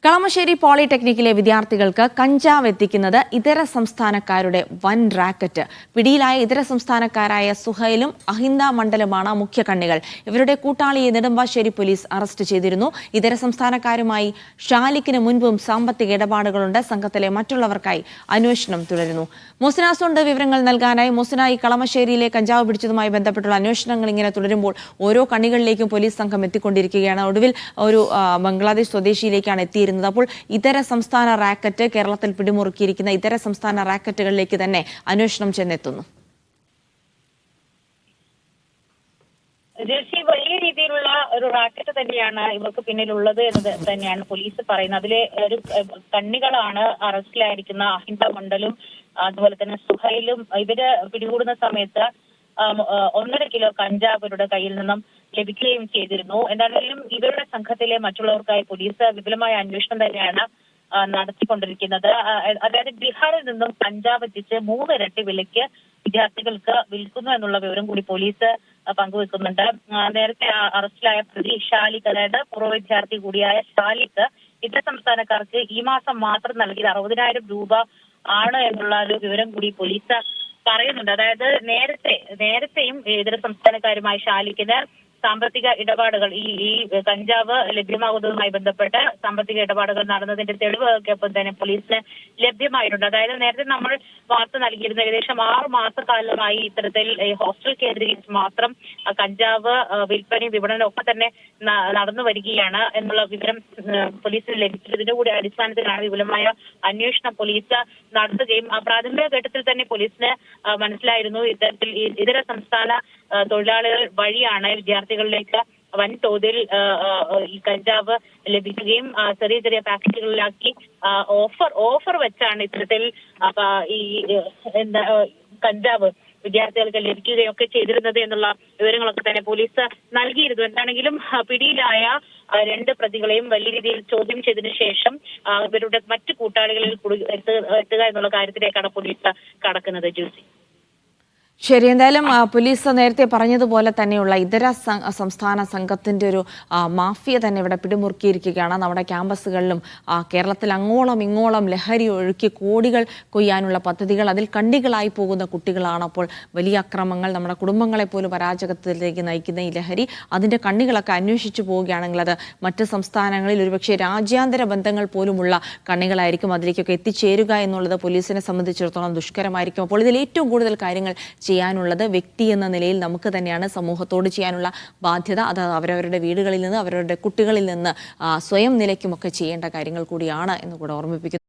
കളമശ്ശേരി പോളിടെക്നിക്കിലെ വിദ്യാർത്ഥികൾക്ക് കഞ്ചാവ് എത്തിക്കുന്നത് ഇതര സംസ്ഥാനക്കാരുടെ വൻ റാക്കറ്റ്. പിടിയിലായ ഇതര സംസ്ഥാനക്കാരായ സുഹൈലും അഹിന്ദ മണ്ഡലമാണ് മുഖ്യ കണ്ണികൾ. ഇവരുടെ കൂട്ടാളിയെ നെടുമ്പാശ്ശേരി പോലീസ് അറസ്റ്റ് ചെയ്തിരുന്നു. ഇതര സംസ്ഥാനക്കാരുമായി ഷാലിക്കിന് മുൻപും സാമ്പത്തിക ഇടപാടുകളുണ്ട്. സംഘത്തിലെ മറ്റുള്ളവർക്കായി അന്വേഷണം തുടരുന്നു. മോസിനാസുണ്ട് വിവരങ്ങൾ നൽകാനായി. മോസിനായി കളമശ്ശേരിയിലെ കഞ്ചാവ് പിടിച്ചതുമായി ബന്ധപ്പെട്ടുള്ള അന്വേഷണങ്ങൾ ഇങ്ങനെ തുടരുമ്പോൾ ഓരോ കണ്ണികളിലേക്കും പോലീസ് സംഘം എത്തിക്കൊണ്ടിരിക്കുകയാണ്. ഒടുവിൽ ഒരു ബംഗ്ലാദേശ് സ്വദേശിയിലേക്കാണ് എത്തിയിരുന്നത്. അപ്പോൾ ഇതര സംസ്ഥാന റാക്കറ്റ് കേരളത്തിൽ പിടിമുറുക്കിയിരിക്കുന്ന ഇതര സംസ്ഥാന റാക്കറ്റുകളിലേക്ക് തന്നെ അന്വേഷണം ചെന്നെത്തുന്നു. വലിയ രീതിയിലുള്ള ഒരു റാക്കറ്റ് തന്നെയാണ് ഇവർക്ക് പിന്നിലുള്ളത് എന്ന് തന്നെയാണ് പോലീസ് പറയുന്നത്. അതിലെ ഒരു കണ്ണികളാണ് അറസ്റ്റിലായിരിക്കുന്ന അഹിന്ദ മണ്ഡലും അതുപോലെ തന്നെ സുഹൈലും. ഇവര് പിടികൂടുന്ന സമയത്ത് 1.5 കിലോ കഞ്ചാവ് ഇവരുടെ കയ്യിൽ നിന്നും ലഭിക്കുകയും ചെയ്തിരുന്നു. എന്തായാലും ഇവരുടെ സംഘത്തിലെ മറ്റുള്ളവർക്കായി പോലീസ് വിപുലമായ അന്വേഷണം തന്നെയാണ് നടത്തിക്കൊണ്ടിരിക്കുന്നത്. അതായത് ബീഹാറിൽ നിന്നും കഞ്ചാവ് എത്തിച്ച് 3 ഇരട്ടി വിലയ്ക്ക് വിദ്യാർത്ഥികൾക്ക് വിൽക്കുന്നു എന്നുള്ള വിവരം കൂടി പോലീസ് പങ്കുവെക്കുന്നുണ്ട്. നേരത്തെ അറസ്റ്റിലായ പ്രതി ഷാലിക്ക്, അതായത് പൂർവ്വ വിദ്യാർത്ഥി കൂടിയായ ഷാലിക്ക് ഇതര സംസ്ഥാനക്കാർക്ക് ഈ മാസം മാത്രം നൽകിയത് 60,000 രൂപ ആണ് എന്നുള്ള ഒരു വിവരം കൂടി പോലീസ് പറയുന്നുണ്ട്. അതായത് നേരത്തെയും ഇതര സംസ്ഥാനക്കാരുമായി ഷാലിക്കിന് സാമ്പത്തിക ഇടപാടുകൾ ഈ കഞ്ചാവ് ലഭ്യമാകുന്നതുമായി ബന്ധപ്പെട്ട് സാമ്പത്തിക ഇടപാടുകൾ നടന്നതിന്റെ തെളിവൊക്കെ തന്നെ പോലീസിന് ലഭ്യമായിട്ടുണ്ട്. അതായത് നേരത്തെ നമ്മൾ വാർത്ത നൽകിയിരുന്ന ഏകദേശം 6 മാസക്കാലമായി ഇത്തരത്തിൽ ഹോസ്റ്റൽ കേന്ദ്രീകരിച്ച് മാത്രം കഞ്ചാവ് വിൽപ്പനയും വിപണനവും ഒക്കെ തന്നെ നടന്നു വരികയാണ് എന്നുള്ള വിവരം പോലീസിന് ലഭിച്ചതിന്റെ കൂടി അടിസ്ഥാനത്തിലാണ് വിപുലമായ അന്വേഷണം പോലീസ് നടത്തുകയും പ്രാഥമിക ഘട്ടത്തിൽ തന്നെ പോലീസിന് മനസ്സിലായിരുന്നു ഇത്തരത്തിൽ ഇതര സംസ്ഥാന തൊഴിലാളികൾ വഴിയാണ് വിദ്യാർത്ഥികളിലേക്ക് വൻതോതിൽ ഈ കഞ്ചാവ് ലഭിക്കുകയും ചെറിയ ചെറിയ പാക്കറ്റുകളിലാക്കി ഓഫർ വെച്ചാണ് ഇത്തരത്തിൽ ഈ കഞ്ചാവ് വിദ്യാർത്ഥികൾക്ക് ലഭിക്കുകയും ഒക്കെ ചെയ്തിരുന്നത് എന്നുള്ള വിവരങ്ങളൊക്കെ തന്നെ പോലീസ് നൽകിയിരുന്നു. എന്താണെങ്കിലും പിടിയിലായ 2 പ്രതികളെയും വലിയ രീതിയിൽ ചോദ്യം ചെയ്തതിനു ശേഷം ഇവരുടെ മറ്റു കൂട്ടാളികളിൽ എത്തുക എന്നുള്ള കാര്യത്തിലേക്കാണ് പോലീസ് കടക്കുന്നത്. ജൂസി, ശരി. എന്തായാലും പോലീസ് നേരത്തെ പറഞ്ഞതുപോലെ തന്നെയുള്ള ഇതര സംസ്ഥാന സംഘത്തിൻ്റെ ഒരു മാഫിയ തന്നെ ഇവിടെ പിടിമുറുക്കിയിരിക്കുകയാണ്. നമ്മുടെ ക്യാമ്പസുകളിലും കേരളത്തിൽ അങ്ങോളം ഇങ്ങോളം ലഹരി ഒഴുക്കി കോടികൾ കൊയ്യാനുള്ള പദ്ധതികൾ, അതിൽ കണ്ണികളായി പോകുന്ന കുട്ടികളാണ്. അപ്പോൾ വലിയ അക്രമങ്ങൾ, നമ്മുടെ കുടുംബങ്ങളെ പോലും പരാജയത്തിലേക്ക് നയിക്കുന്ന ഈ ലഹരി, അതിൻ്റെ കണ്ണികളൊക്കെ അന്വേഷിച്ചു പോവുകയാണെങ്കിൽ അത് മറ്റ് സംസ്ഥാനങ്ങളിൽ ഒരുപക്ഷെ രാജ്യാന്തര ബന്ധങ്ങൾ പോലുമുള്ള കണ്ണികളായിരിക്കും. അതിലേക്കൊക്കെ എത്തിച്ചേരുക എന്നുള്ളത് പോലീസിനെ സംബന്ധിച്ചിടത്തോളം ദുഷ്കരമായിരിക്കും. അപ്പോൾ ഇതിൽ ഏറ്റവും കൂടുതൽ കാര്യങ്ങൾ ചെയ്യാനുള്ളത് വ്യക്തി എന്ന നിലയിൽ നമുക്ക് തന്നെയാണ്. സമൂഹത്തോട് ചെയ്യാനുള്ള ബാധ്യത അത് അവരവരുടെ വീടുകളിൽ നിന്ന്, അവരവരുടെ കുട്ടികളിൽ നിന്ന് സ്വയം നിലയ്ക്കുമൊക്കെ ചെയ്യേണ്ട കാര്യങ്ങൾ കൂടിയാണ് എന്ന് കൂടെ ഓർമ്മിപ്പിക്കുന്നു.